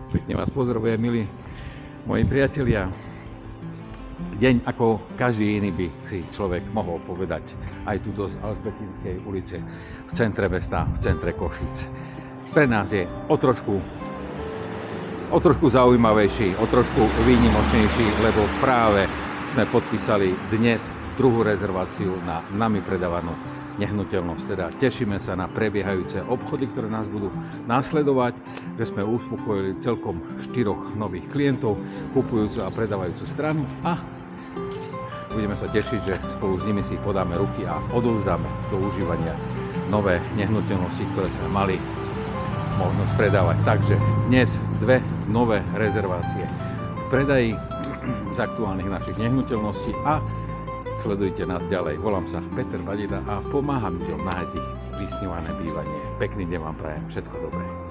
Pekne vás pozdravujem, milí moji priatelia. Deň ako každý iný by si človek mohol povedať aj tuto z Alžbetinskej ulice v centre mesta, v centre Košíc. Pre nás je o trošku zaujímavejší, o trošku výnimočnejší, lebo práve sme podpísali dnes druhú rezerváciu na nami predávanú nehnuteľnosť. Teda tešíme sa na prebiehajúce obchody, ktoré nás budú následovať, že sme uspokojili celkom 4 nových klientov, kupujúcu a predávajúcu stranu, a budeme sa tešiť, že spolu s nimi si podáme ruky a odovzdáme do užívania nové nehnuteľnosti, ktoré sme mali možnosť predávať. Takže dnes 2 nové rezervácie v predaji z aktuálnych našich nehnuteľností a sledujte nás ďalej. Volám sa Peter Vadida a pomáham ľuďom nájsť ich vysnívané bývanie. Pekný deň vám prajem, všetko dobré.